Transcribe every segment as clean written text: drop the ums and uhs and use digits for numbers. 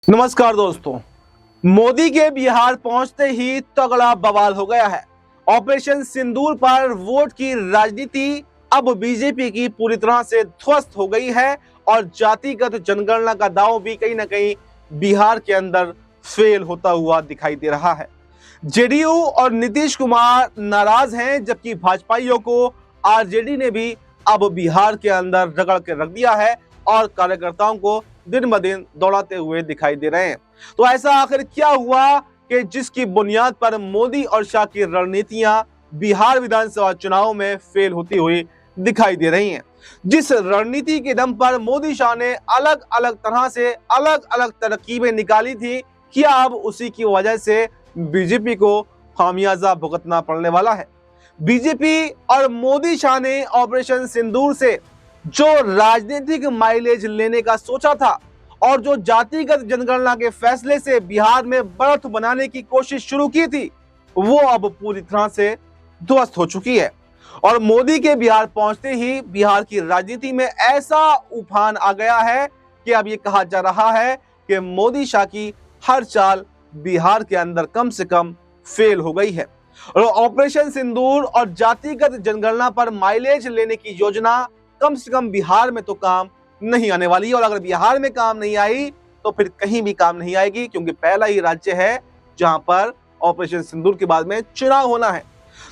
नमस्कार दोस्तों। मोदी के बिहार पहुंचते ही तगड़ा बवाल हो गया है। ऑपरेशन सिंदूर पर वोट की राजनीति अब बीजेपी की पूरी तरह से ध्वस्त हो गई है और जातिगत जनगणना का दांव भी कहीं ना कहीं बिहार के अंदर फेल होता हुआ दिखाई दे रहा है। जेडीयू और नीतीश कुमार नाराज हैं, जबकि भाजपाइयों को आरजेडी ने भी अब बिहार के अंदर रगड़ के रख दिया है और कार्यकर्ताओं को दिन ब दिन दौड़ाते हुए दिखाई दे रहे हैं। तो ऐसा आखिर क्या हुआ कि जिसकी बुनियाद पर मोदी और शाह की रणनीतियां बिहार विधानसभा चुनाव में फेल होती हुई दिखाई दे रही हैं। जिस रणनीति के दम पर मोदी शाह ने अलग अलग तरह से अलग अलग तरकीबें निकाली थी, क्या अब उसी की वजह से बीजेपी को खामियाजा भुगतना पड़ने वाला है। बीजेपी और मोदी शाह ने ऑपरेशन सिंदूर से जो राजनीतिक माइलेज लेने का सोचा था और जो जातिगत जनगणना के फैसले से बिहार में बढ़त बनाने की कोशिश शुरू की थी, वो अब पूरी तरह से ध्वस्त हो चुकी है। और मोदी के बिहार पहुंचते ही बिहार की राजनीति में ऐसा उफान आ गया है कि अब ये कहा जा रहा है कि मोदी शाह की हर चाल बिहार के अंदर कम से कम फेल हो गई है। और ऑपरेशन सिंदूर और जातिगत जनगणना पर माइलेज लेने की योजना कम से कम बिहार में तो काम नहीं आने वाली है। और अगर बिहार में काम नहीं आई तो फिर कहीं भी काम नहीं आएगी, क्योंकि पहला ही राज्य है जहां पर ऑपरेशन सिंदूर के बाद में चुनाव होना है।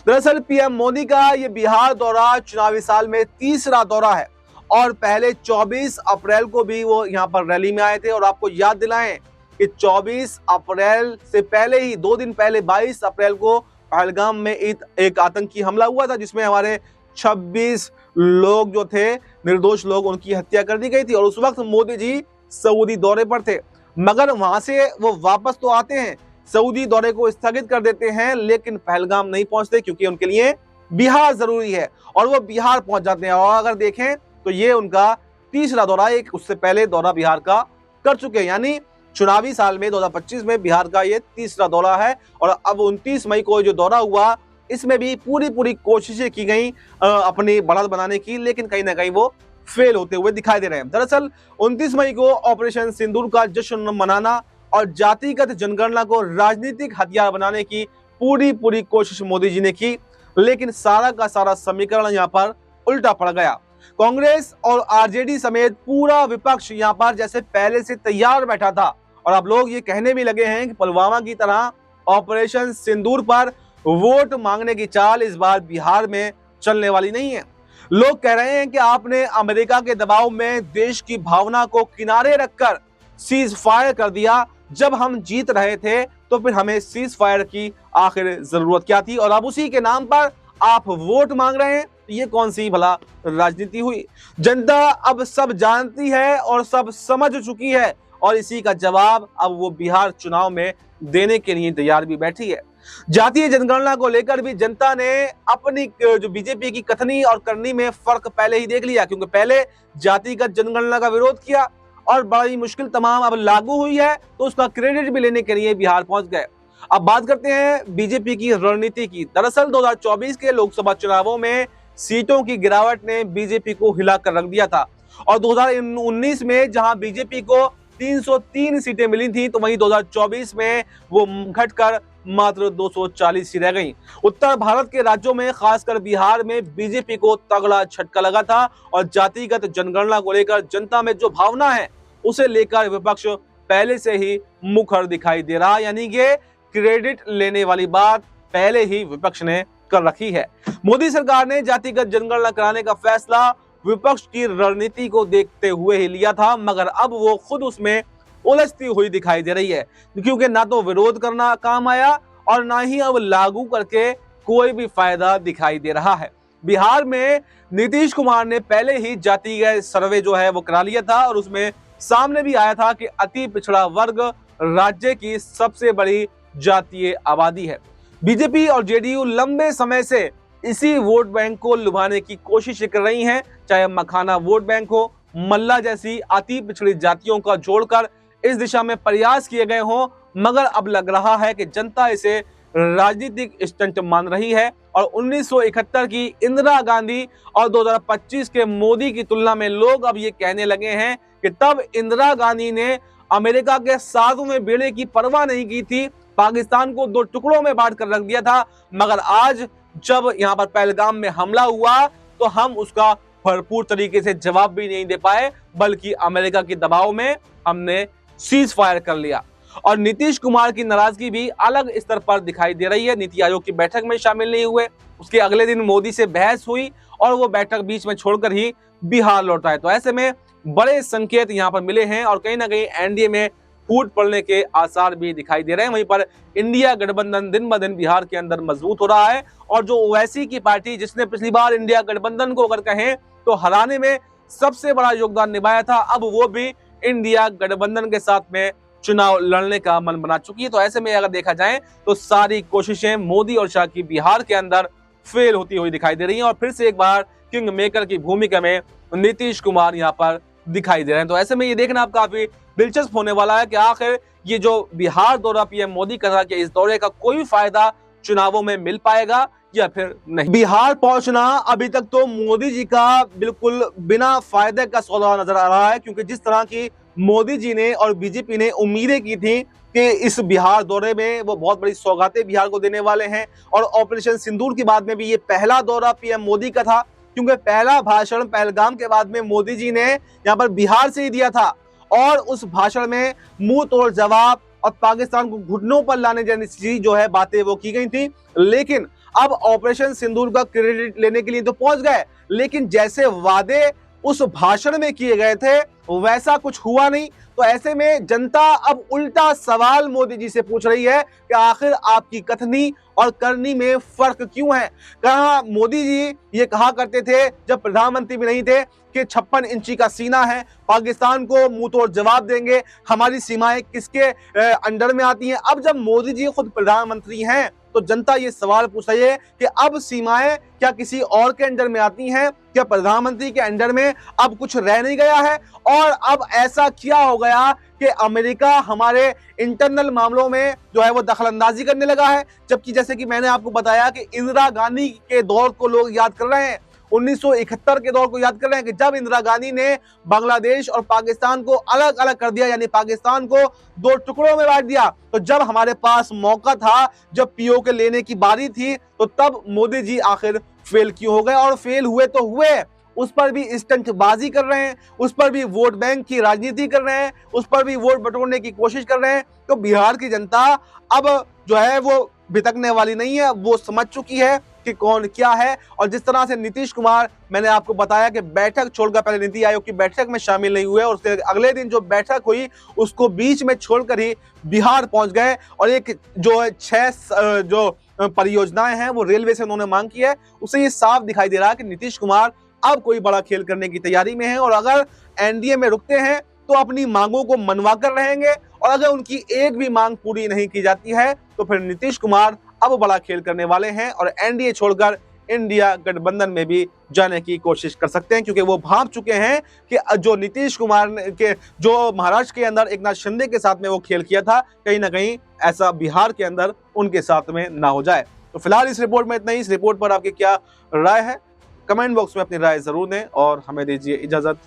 दरअसल पीएम मोदी का ये बिहार दौरा चुनावी साल में तीसरा दौरा है और पहले 24 अप्रैल को भी वो यहाँ पर रैली में आए थे। और आपको याद दिलाएं कि 24 अप्रैल से पहले ही 2 दिन पहले 22 अप्रैल को पहलगाम में एक आतंकी हमला हुआ था, जिसमें हमारे 26 लोग जो थे, निर्दोष लोग, उनकी हत्या कर दी गई थी। और उस वक्त मोदी जी सऊदी दौरे पर थे, मगर वहां से वो वापस तो आते हैं, सऊदी दौरे को स्थगित कर देते हैं, लेकिन पहलगाम नहीं पहुंचते क्योंकि उनके लिए बिहार जरूरी है और वो बिहार पहुंच जाते हैं। और अगर देखें तो ये उनका तीसरा दौरा, एक उससे पहले दौरा बिहार का कर चुके हैं, यानी चुनावी साल में 2025 में बिहार का ये तीसरा दौरा है। और अब 29 मई को जो दौरा हुआ, इसमें भी पूरी कोशिशें की गई अपनी बढ़त बनाने की, लेकिन कहीं ना कहीं वो फेल होते हुए दिखाई दे रहे हैं। दरअसल 29 मई को ऑपरेशन सिंदूर का जश्न मनाना और जातिगत जनगणना को राजनीतिक हथियार बनाने की पूरी कोशिश मोदी जी ने की, लेकिन सारा का सारा समीकरण यहाँ पर उल्टा पड़ गया। कांग्रेस और आरजेडी समेत पूरा विपक्ष यहाँ पर जैसे पहले से तैयार बैठा था और अब लोग ये कहने भी लगे हैं कि पुलवामा की तरह ऑपरेशन सिंदूर पर वोट मांगने की चाल इस बार बिहार में चलने वाली नहीं है। लोग कह रहे हैं कि आपने अमेरिका के दबाव में देश की भावना को किनारे रखकर सीज फायर कर दिया। जब हम जीत रहे थे तो फिर हमें सीज फायर की आखिर जरूरत क्या थी, और अब उसी के नाम पर आप वोट मांग रहे हैं। ये कौन सी भला राजनीति हुई। जनता अब सब जानती है और सब समझ चुकी है, और इसी का जवाब अब वो बिहार चुनाव में देने के लिए तैयार भी बैठी है। जातीय जनगणना को लेकर भी जनता ने अपनी जो बीजेपी की कथनी और करनी में फर्क पहले ही देख लिया, क्योंकि पहले जातिगत जनगणना का विरोध किया और बड़ी मुश्किल तमाम अब लागू हुई है, तो उसका क्रेडिट भी लेने के लिए बिहार पहुंच गए। अब बात करते हैं बीजेपी की रणनीति की। दरअसल 2024 के लोकसभा चुनावों में सीटों की गिरावट ने बीजेपी को हिलाकर रख दिया था, और 2019 में जहां बीजेपी को 303 सीटें मिली थी, तो वहीं 2024 में वो घटकर मात्र 240 ही रह गई। उत्तर भारत के राज्यों में खासकर बिहार में बीजेपी को तगड़ा झटका लगा था और जातिगत जनगणना को लेकर जनता में जो भावना है उसे लेकर विपक्ष पहले से ही मुखर दिखाई दे रहा, यानी कि क्रेडिट लेने वाली बात पहले ही विपक्ष ने कर रखी है। मोदी सरकार ने जातिगत जनगणना कराने का फैसला विपक्ष की रणनीति को देखते हुए ही लिया था, मगर अब वो खुद उसमें उलझती हुई दिखाई दे रही है, क्योंकि ना तो विरोध करना काम आया और ना ही अब लागू करके कोई भी फायदा दिखाई दे रहा है। बिहार में नीतीश कुमार ने पहले ही जातीय सर्वे जो है वो करा लिया था और उसमें सामने भी आया था कि अति पिछड़ा वर्ग राज्य की सबसे बड़ी जातीय आबादी है। बीजेपी और जेडीयू लंबे समय से इसी वोट बैंक को लुभाने की कोशिश कर रही हैं, चाहे मखाना वोट बैंक हो, मल्ला जैसी अति पिछड़ी जातियों का जोड़कर इस दिशा में प्रयास किए गए हों, मगर अब लग रहा है कि जनता इसे राजनीतिक स्टंट मान रही है। और 1971 की इंदिरा गांधी और 2025 के मोदी की तुलना में लोग अब ये कहने लगे हैं कि तब इंदिरा गांधी ने अमेरिका के 7वें बेड़े की परवाह नहीं की थी, पाकिस्तान को 2 टुकड़ों में बांट कर रख दिया था। मगर आज जब यहां पर पहलगाम में हमला हुआ तो हम उसका भरपूर तरीके से जवाब भी नहीं दे पाए, बल्कि अमेरिका के दबाव में हमने सीज फायर कर लिया। और नीतीश कुमार की नाराजगी भी अलग स्तर पर दिखाई दे रही है। नीति आयोग की बैठक में शामिल नहीं हुए, उसके अगले दिन मोदी से बहस हुई और वो बैठक बीच में छोड़कर ही बिहार लौट आए। तो ऐसे में बड़े संकेत यहां पर मिले हैं और कहीं ना कहीं एनडीए में फूट पड़ने के आसार भी दिखाई दे रहे हैं। वहीं पर इंडिया गठबंधन दिन ब दिन बिहार के अंदर मजबूत हो रहा है और जो ओवैसी की पार्टी, जिसने पिछली बार इंडिया गठबंधन को अगर कहें तो हराने में सबसे बड़ा योगदान निभाया था, अब वो भी इंडिया गठबंधन के साथ में चुनाव लड़ने का मन बना चुकी है। तो ऐसे में अगर देखा जाए तो सारी कोशिशें मोदी और शाह की बिहार के अंदर फेल होती हुई दिखाई दे रही हैं और फिर से एक बार किंग मेकर की भूमिका में नीतीश कुमार यहां पर दिखाई दे रहे हैं। तो ऐसे में ये देखना अब काफी दिलचस्प होने वाला है कि आखिर ये जो बिहार दौरा पीएम मोदी कर रहा है, इस दौरे का कोई फायदा चुनावों में मिल पाएगा या फिर नहीं। बिहार पहुंचना अभी तक तो मोदी जी का बिल्कुल बिना फायदे का सौदा नजर आ रहा है, क्योंकि जिस तरह की मोदी जी ने और बीजेपी ने उम्मीदें की थी कि इस बिहार दौरे में वो बहुत बड़ी सौगातें बिहार को देने वाले हैं और ऑपरेशन सिंदूर के बाद में भी ये पहला दौरा पीएम मोदी का था, क्योंकि पहला भाषण पहलगाम के बाद में मोदी जी ने यहाँ पर बिहार से ही दिया था और उस भाषण में मुंह तोड़ जवाब और पाकिस्तान को घुटनों पर लाने जैसी जो है बातें वो की गई थी। लेकिन अब ऑपरेशन सिंदूर का क्रेडिट लेने के लिए तो पहुंच गए, लेकिन जैसे वादे उस भाषण में किए गए थे वैसा कुछ हुआ नहीं। तो ऐसे में जनता अब उल्टा सवाल मोदी जी से पूछ रही है कि आखिर आपकी कथनी और करनी में फर्क क्यों है। कहा मोदी जी ये कहा करते थे जब प्रधानमंत्री भी नहीं थे कि 56 इंची का सीना है, पाकिस्तान को मुंह तोड़ जवाब देंगे, हमारी सीमाएं किसके अंडर में आती हैं। अब जब मोदी जी खुद प्रधानमंत्री हैं तो जनता ये सवाल पूछ रही है कि अब सीमाएं क्या किसी और के अंडर में आती हैं, क्या प्रधानमंत्री के अंडर में अब कुछ रह नहीं गया है। और अब ऐसा क्या हो गया कि अमेरिका हमारे इंटरनल मामलों में जो है वो दखलंदाजी करने लगा है। जबकि जैसे कि मैंने आपको बताया कि इंदिरा गांधी के दौर को लोग याद कर रहे हैं, 1971 के दौर को याद कर रहे हैं कि जब इंदिरा गांधी ने बांग्लादेश और पाकिस्तान को अलग अलग कर दिया, यानी पाकिस्तान को 2 टुकड़ों में बांट दिया। तो जब हमारे पास मौका था, जब पीओके लेने की बारी थी, तो तब मोदी जी आखिर फेल क्यों हो गए। और फेल हुए तो हुए, उस पर भी स्टंटबाजी कर रहे हैं, उस पर भी वोट बैंक की राजनीति कर रहे हैं, उस पर भी वोट बटोरने की कोशिश कर रहे हैं। तो बिहार की जनता अब जो है वो भितकने वाली नहीं है, वो समझ चुकी है कि कौन क्या है। और जिस तरह से नीतीश कुमार, मैंने आपको बताया कि बैठक छोड़कर पहले नीति आयोग की बैठक में शामिल नहीं हुए और उसके अगले दिन जो बैठक हुई उसको बीच में छोड़कर ही बिहार पहुंच गए और एक जो 6 जो परियोजनाएं हैं वो रेलवे से उन्होंने मांग की है, उससे ये साफ दिखाई दे रहा है कि नीतीश कुमार अब कोई बड़ा खेल करने की तैयारी में है और अगर एनडीए में रुकते हैं तो अपनी मांगों को मनवा कर रहेंगे और अगर उनकी एक भी मांग पूरी नहीं की जाती है तो फिर नीतीश कुमार अब बड़ा खेल करने वाले हैं और एनडीए छोड़कर इंडिया गठबंधन में भी जाने की कोशिश कर सकते हैं, क्योंकि वो भांप चुके हैं कि जो नीतीश कुमार के जो महाराष्ट्र के अंदर एकनाथ शिंदे के साथ में वो खेल किया था, कहीं ना कहीं ऐसा बिहार के अंदर उनके साथ में ना हो जाए। तो फिलहाल इस रिपोर्ट में इतना ही। इस रिपोर्ट पर आपकी क्या राय है, कमेंट बॉक्स में अपनी राय जरूर दें और हमें दीजिए इजाजत।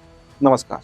नमस्कार।